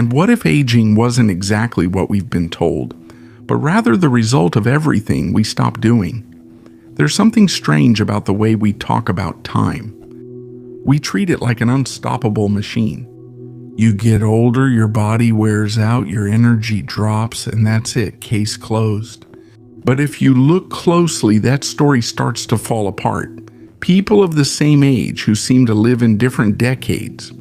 And what if aging wasn't exactly what we've been told, but rather the result of everything we stopped doing? There's something strange about the way we talk about time. We treat it like an unstoppable machine. You get older, your body wears out, your energy drops, and that's it, case closed. But if you look closely, that story starts to fall apart. People of the same age who seem to live in different decades.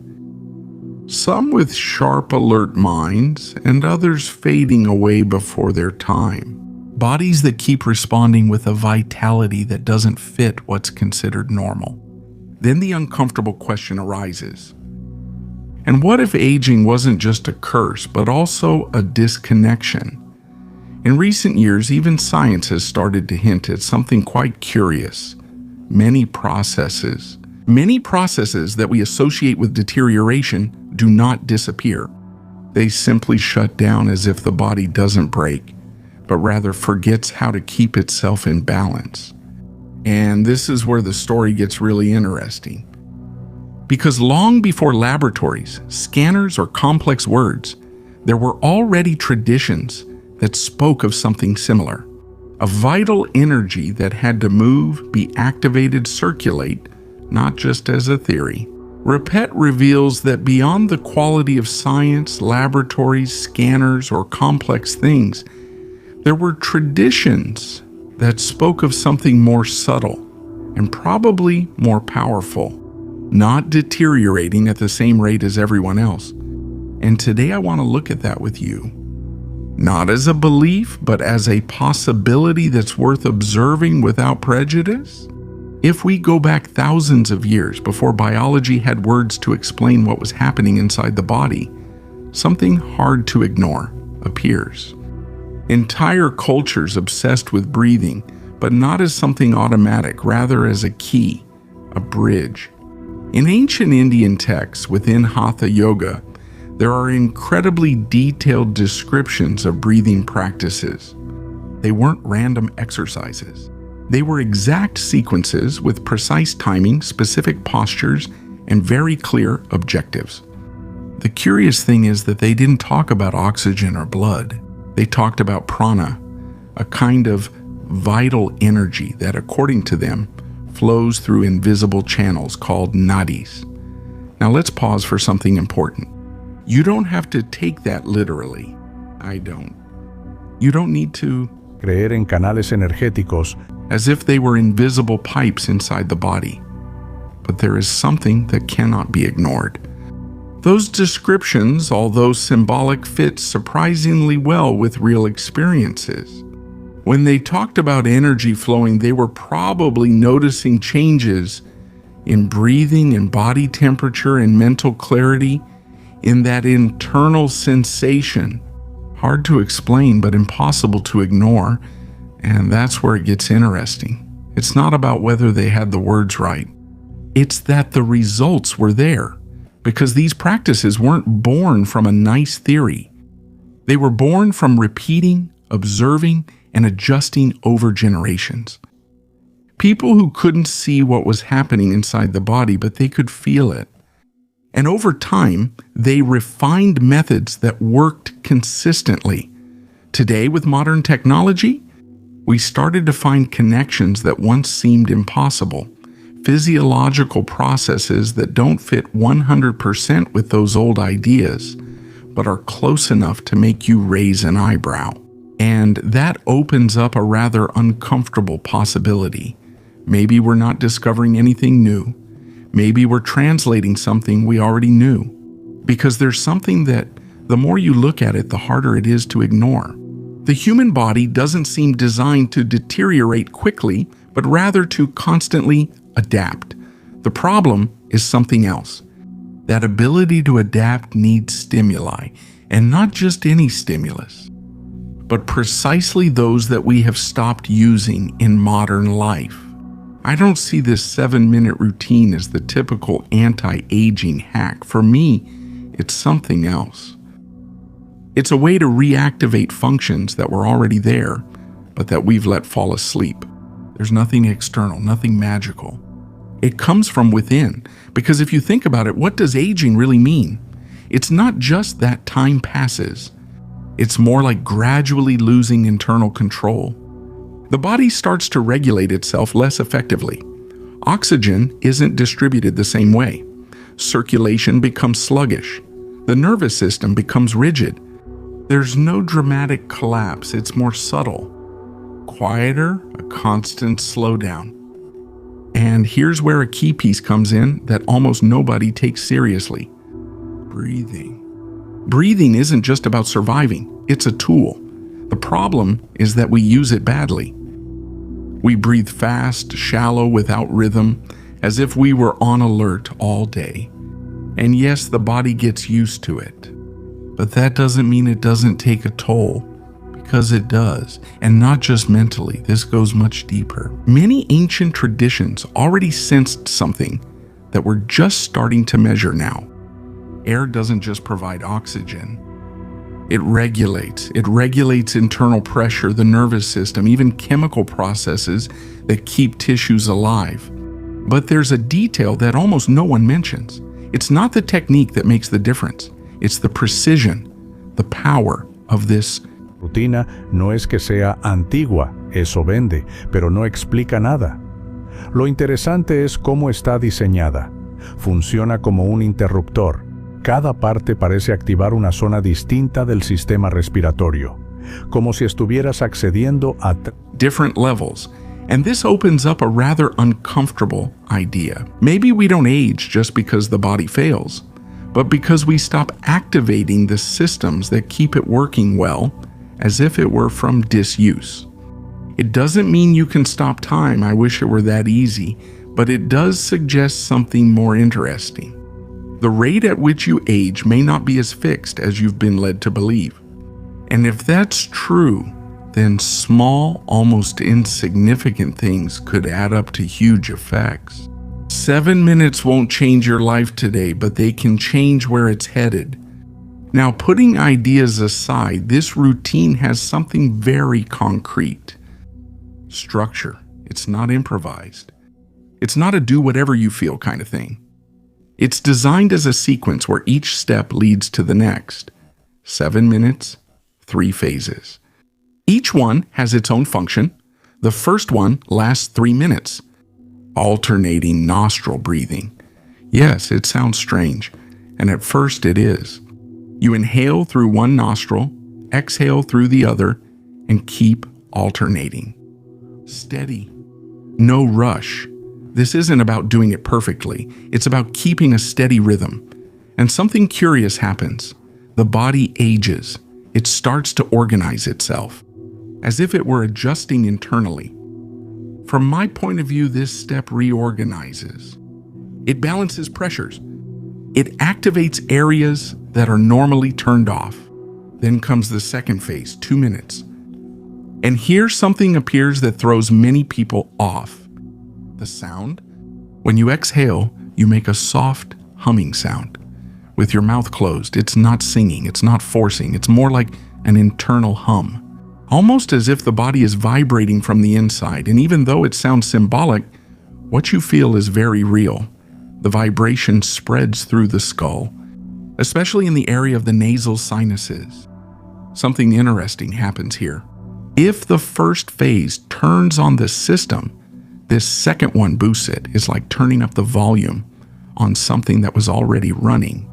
Some with sharp, alert minds, and others fading away before their time. Bodies that keep responding with a vitality that doesn't fit what's considered normal. Then the uncomfortable question arises. And what if aging wasn't just a curse, but also a disconnection? In recent years, even science has started to hint at something quite curious. Many processes that we associate with deterioration do not disappear. They simply shut down as if the body doesn't break, but rather forgets how to keep itself in balance. And this is where the story gets really interesting. Because long before laboratories, scanners, or complex words, there were already traditions that spoke of something similar. A vital energy that had to move, be activated, circulate, not just as a theory. Repet reveals that beyond the quality of science, laboratories, scanners, or complex things, there were traditions that spoke of something more subtle and probably more powerful, not deteriorating at the same rate as everyone else. And today I want to look at that with you. Not as a belief, but as a possibility that's worth observing without prejudice. If we go back thousands of years before biology had words to explain what was happening inside the body, something hard to ignore appears. Entire cultures obsessed with breathing, but not as something automatic, rather as a key, a bridge. In ancient Indian texts within Hatha Yoga, there are incredibly detailed descriptions of breathing practices. They weren't random exercises. They were exact sequences with precise timing, specific postures, and very clear objectives. The curious thing is that they didn't talk about oxygen or blood. They talked about prana, a kind of vital energy that, according to them, flows through invisible channels called nadis. Now let's pause for something important. You don't have to take that literally. I don't. You don't need to creer en canales energéticos as if they were invisible pipes inside the body. But there is something that cannot be ignored. Those descriptions, although symbolic, fit surprisingly well with real experiences. When they talked about energy flowing, they were probably noticing changes in breathing, in body temperature, in mental clarity, in that internal sensation. Hard to explain, but impossible to ignore. And that's where it gets interesting. It's not about whether they had the words right. It's that the results were there, because these practices weren't born from a nice theory. They were born from repeating, observing, and adjusting over generations. People who couldn't see what was happening inside the body, but they could feel it. And over time, they refined methods that worked consistently. Today, with modern technology, we started to find connections that once seemed impossible, physiological processes that don't fit 100% with those old ideas, but are close enough to make you raise an eyebrow. And that opens up a rather uncomfortable possibility. Maybe we're not discovering anything new. Maybe we're translating something we already knew. Because there's something that, the more you look at it, the harder it is to ignore. The human body doesn't seem designed to deteriorate quickly, but rather to constantly adapt. The problem is something else. That ability to adapt needs stimuli, and not just any stimulus, but precisely those that we have stopped using in modern life. I don't see this 7-minute routine as the typical anti-aging hack. For me, it's something else. It's a way to reactivate functions that were already there, but that we've let fall asleep. There's nothing external, nothing magical. It comes from within, because if you think about it, what does aging really mean? It's not just that time passes. It's more like gradually losing internal control. The body starts to regulate itself less effectively. Oxygen isn't distributed the same way. Circulation becomes sluggish. The nervous system becomes rigid. There's no dramatic collapse, it's more subtle. Quieter, a constant slowdown. And here's where a key piece comes in that almost nobody takes seriously. Breathing. Breathing isn't just about surviving, it's a tool. The problem is that we use it badly. We breathe fast, shallow, without rhythm, as if we were on alert all day. And yes, the body gets used to it. But that doesn't mean it doesn't take a toll, because it does, and not just mentally. This goes much deeper. Many ancient traditions already sensed something that we're just starting to measure now. Air doesn't just provide oxygen. It regulates internal pressure, the nervous system, even chemical processes that keep tissues alive. But there's a detail that almost no one mentions. It's not the technique that makes the difference. It's the precision, the power of this. Rutina no es que sea antigua, eso vende, pero no explica nada. Lo interesante es cómo está diseñada. Funciona como un interruptor. Cada parte parece activar una zona distinta del sistema respiratorio, como si estuvieras accediendo a different levels. And this opens up a rather uncomfortable idea. Maybe we don't age just because the body fails, but because we stop activating the systems that keep it working well, as if it were from disuse. It doesn't mean you can stop time, I wish it were that easy, but it does suggest something more interesting. The rate at which you age may not be as fixed as you've been led to believe. And if that's true, then small, almost insignificant things could add up to huge effects. 7 minutes won't change your life today, but they can change where it's headed. Now, putting ideas aside, this routine has something very concrete. Structure. It's not improvised. It's not a do-whatever-you-feel kind of thing. It's designed as a sequence where each step leads to the next. 7 minutes, 3 phases. Each one has its own function. The first one lasts 3 minutes. Alternating nostril breathing. Yes, it sounds strange, and at first it is. You inhale through one nostril, exhale through the other, and keep alternating. Steady. No rush. This isn't about doing it perfectly. It's about keeping a steady rhythm. And something curious happens. The body ages. It starts to organize itself, as if it were adjusting internally. From my point of view, this step reorganizes. It balances pressures. It activates areas that are normally turned off. Then comes the second phase, 2 minutes. And here something appears that throws many people off. The sound? When you exhale, you make a soft humming sound. With your mouth closed, it's not singing, it's not forcing, it's more like an internal hum. Almost as if the body is vibrating from the inside, and even though it sounds symbolic, what you feel is very real. The vibration spreads through the skull, especially in the area of the nasal sinuses. Something interesting happens here. If the first phase turns on the system, this second one boosts it. It's like turning up the volume on something that was already running.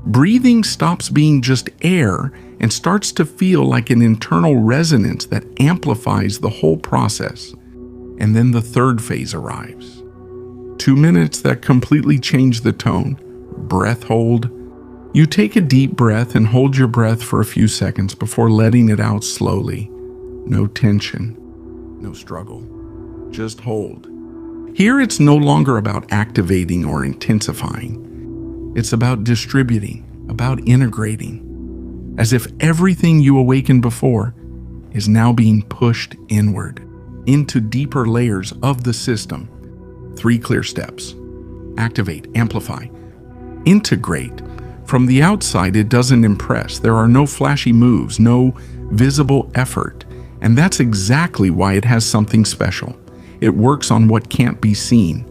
Breathing stops being just air and starts to feel like an internal resonance that amplifies the whole process. And then the third phase arrives. 2 minutes that completely change the tone. Breath hold. You take a deep breath and hold your breath for a few seconds before letting it out slowly. No tension, no struggle. Just hold. Here it's no longer about activating or intensifying. It's about distributing, about integrating, as if everything you awakened before is now being pushed inward, into deeper layers of the system. 3 clear steps. Activate, amplify, integrate. From the outside, it doesn't impress. There are no flashy moves, no visible effort. And that's exactly why it has something special. It works on what can't be seen.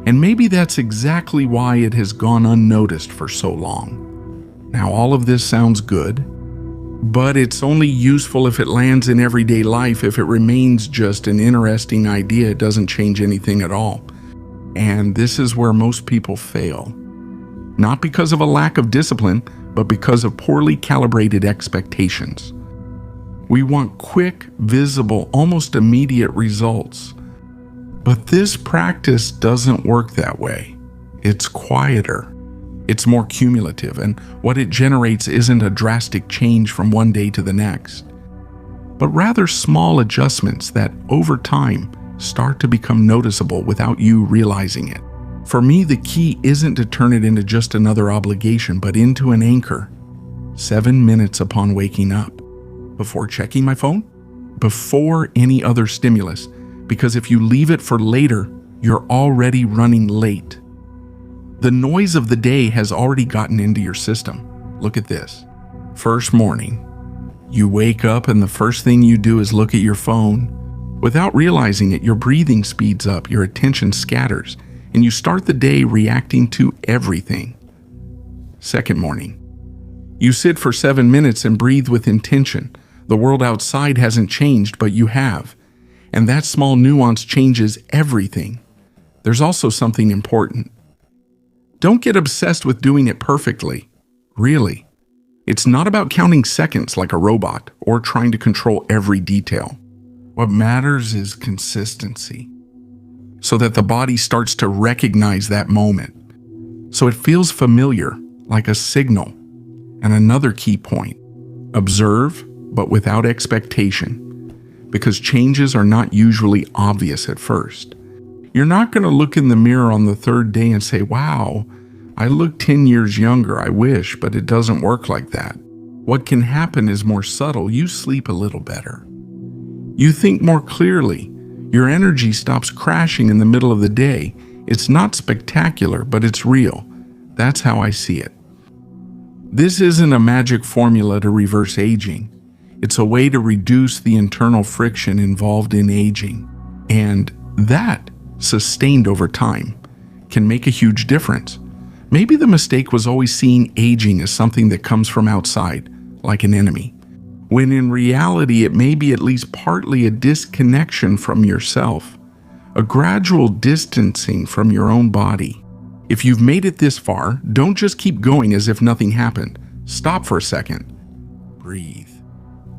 And maybe that's exactly why it has gone unnoticed for so long. Now, all of this sounds good, but it's only useful if it lands in everyday life. If it remains just an interesting idea, it doesn't change anything at all. And this is where most people fail. Not because of a lack of discipline, but because of poorly calibrated expectations. We want quick, visible, almost immediate results. But this practice doesn't work that way. It's quieter. It's more cumulative, and what it generates isn't a drastic change from one day to the next, but rather small adjustments that, over time, start to become noticeable without you realizing it. For me, the key isn't to turn it into just another obligation, but into an anchor. 7 minutes upon waking up. Before checking my phone? Before any other stimulus, because if you leave it for later, you're already running late. The noise of the day has already gotten into your system. Look at this. First morning, you wake up and the first thing you do is look at your phone. Without realizing it, your breathing speeds up, your attention scatters, and you start the day reacting to everything. Second morning, you sit for 7 minutes and breathe with intention. The world outside hasn't changed, but you have. And that small nuance changes everything. There's also something important. Don't get obsessed with doing it perfectly. Really. It's not about counting seconds like a robot or trying to control every detail. What matters is consistency, so that the body starts to recognize that moment, so it feels familiar, like a signal. And another key point, observe, but without expectation, because changes are not usually obvious at first. You're not going to look in the mirror on the third day and say, wow, I look 10 years younger, I wish, but it doesn't work like that. What can happen is more subtle. You sleep a little better. You think more clearly. Your energy stops crashing in the middle of the day. It's not spectacular, but it's real. That's how I see it. This isn't a magic formula to reverse aging. It's a way to reduce the internal friction involved in aging. And that, sustained over time, can make a huge difference. Maybe the mistake was always seeing aging as something that comes from outside, like an enemy, when in reality it may be at least partly a disconnection from yourself, a gradual distancing from your own body. If you've made it this far, don't just keep going as if nothing happened. Stop for a second. Breathe.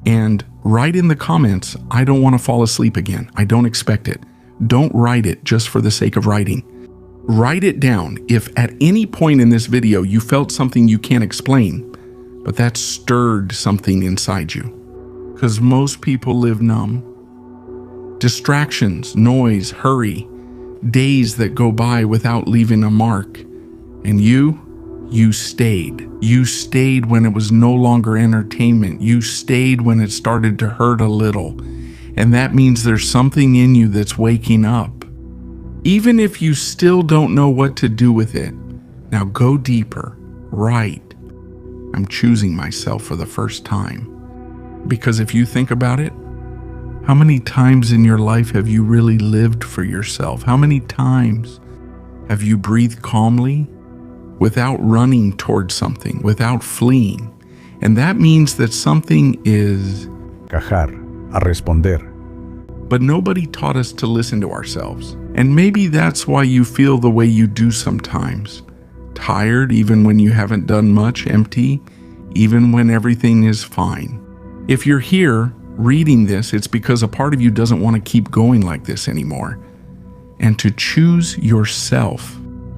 And write in the comments, I don't want to fall asleep again. I don't expect it. Don't write it just for the sake of writing. Write it down if at any point in this video you felt something you can't explain, but that stirred something inside you. Because most people live numb. Distractions, noise, hurry, days that go by without leaving a mark. And you stayed. You stayed when it was no longer entertainment. You stayed when it started to hurt a little. And that means there's something in you that's waking up. Even if you still don't know what to do with it, now go deeper. Write. I'm choosing myself for the first time. Because if you think about it, how many times in your life have you really lived for yourself? How many times have you breathed calmly without running towards something, without fleeing? And that means that something is Cajar, a responder. But nobody taught us to listen to ourselves. And maybe that's why you feel the way you do sometimes. Tired even when you haven't done much, empty even when everything is fine. If you're here reading this, it's because a part of you doesn't want to keep going like this anymore. And to choose yourself,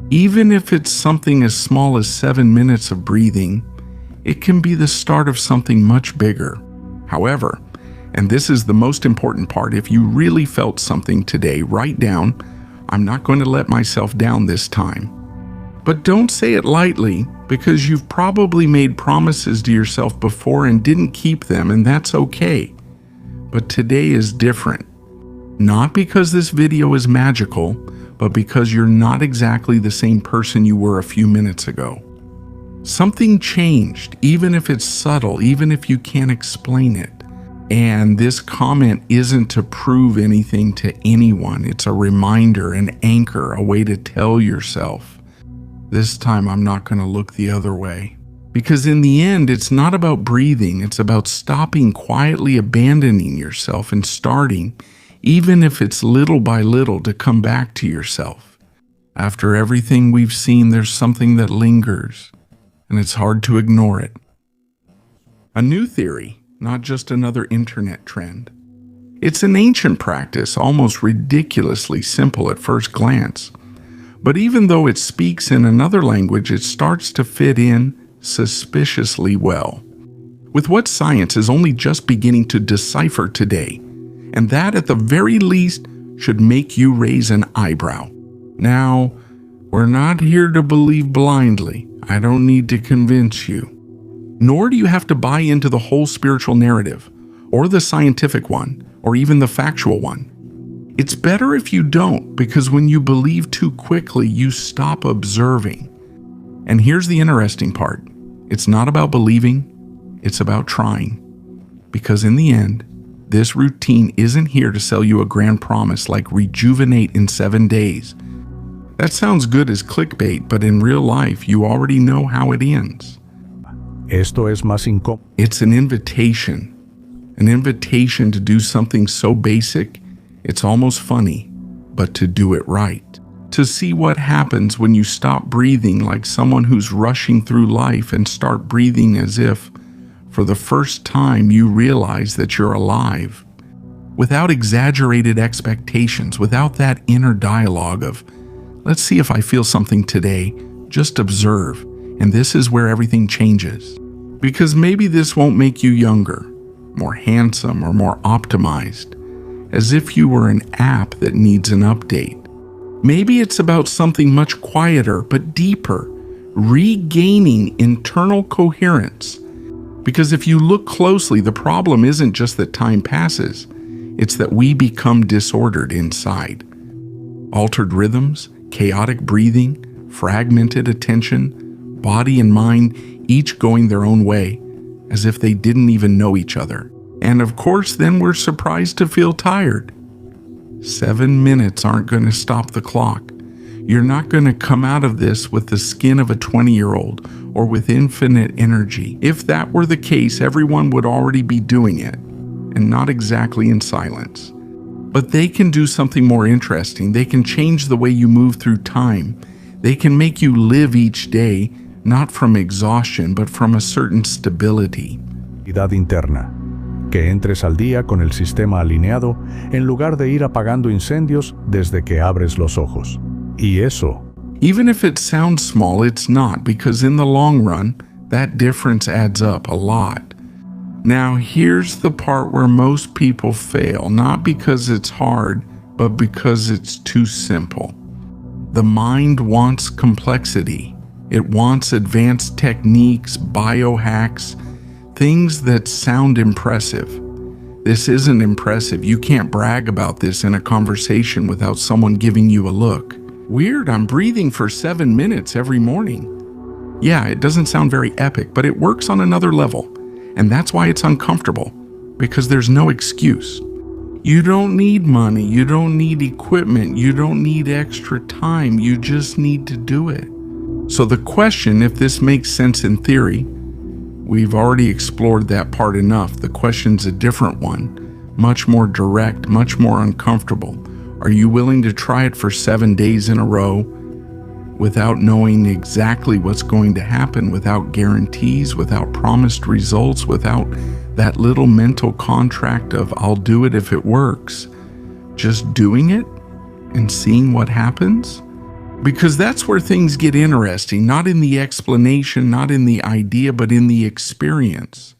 even if it's something as small as 7 minutes of breathing, it can be the start of something much bigger. However, and this is the most important part, if you really felt something today, write down, I'm not going to let myself down this time. But don't say it lightly, because you've probably made promises to yourself before and didn't keep them, and that's okay. But today is different. Not because this video is magical, but because you're not exactly the same person you were a few minutes ago. Something changed, even if it's subtle, even if you can't explain it. And this comment isn't to prove anything to anyone. It's a reminder, an anchor, a way to tell yourself, this time I'm not going to look the other way. Because in the end, it's not about breathing, it's about stopping, quietly abandoning yourself and starting, even if it's little by little, to come back to yourself. After everything we've seen, there's something that lingers, and it's hard to ignore it. A new theory, not just another internet trend. It's an ancient practice, almost ridiculously simple at first glance. But even though it speaks in another language, it starts to fit in suspiciously well with what science is only just beginning to decipher today, and that at the very least should make you raise an eyebrow. Now, we're not here to believe blindly. I don't need to convince you. Nor do you have to buy into the whole spiritual narrative, or the scientific one, or even the factual one. It's better if you don't, because when you believe too quickly, you stop observing. And here's the interesting part. It's not about believing, it's about trying. Because in the end, this routine isn't here to sell you a grand promise like rejuvenate in 7 days. That sounds good as clickbait, but in real life, you already know how it ends. Esto es más incómodo. It's an invitation to do something so basic, it's almost funny, but to do it right. To see what happens when you stop breathing like someone who's rushing through life and start breathing as if, for the first time, you realize that you're alive. Without exaggerated expectations, without that inner dialogue of, let's see if I feel something today, just observe, and this is where everything changes. Because maybe this won't make you younger, more handsome, or more optimized, as if you were an app that needs an update. Maybe it's about something much quieter but deeper, regaining internal coherence. Because if you look closely, the problem isn't just that time passes, it's that we become disordered inside. Altered rhythms, chaotic breathing, fragmented attention, body and mind each going their own way, as if they didn't even know each other. And of course, then we're surprised to feel tired. 7 minutes aren't going to stop the clock. You're not going to come out of this with the skin of a 20-year-old or with infinite energy. If that were the case, everyone would already be doing it, and not exactly in silence. But they can do something more interesting. They can change the way you move through time. They can make you live each day, not from exhaustion, but from a certain stability. Interna. Que entres al día con el sistema alineado en lugar de ir apagando incendios desde que abres los ojos. Y eso. Even if it sounds small, it's not, because in the long run, that difference adds up a lot. Now, here's the part where most people fail, not because it's hard, but because it's too simple. The mind wants complexity. It wants advanced techniques, biohacks, things that sound impressive. This isn't impressive. You can't brag about this in a conversation without someone giving you a look. Weird, I'm breathing for 7 minutes every morning. Yeah, it doesn't sound very epic, but it works on another level. And that's why it's uncomfortable, because there's no excuse. You don't need money, you don't need equipment, you don't need extra time, you just need to do it. So the question, if this makes sense in theory, we've already explored that part enough. The question's a different one, much more direct, much more uncomfortable. Are you willing to try it for 7 days in a row without knowing exactly what's going to happen, without guarantees, without promised results, without that little mental contract of I'll do it if it works? Just doing it and seeing what happens? Because that's where things get interesting, not in the explanation, not in the idea, but in the experience.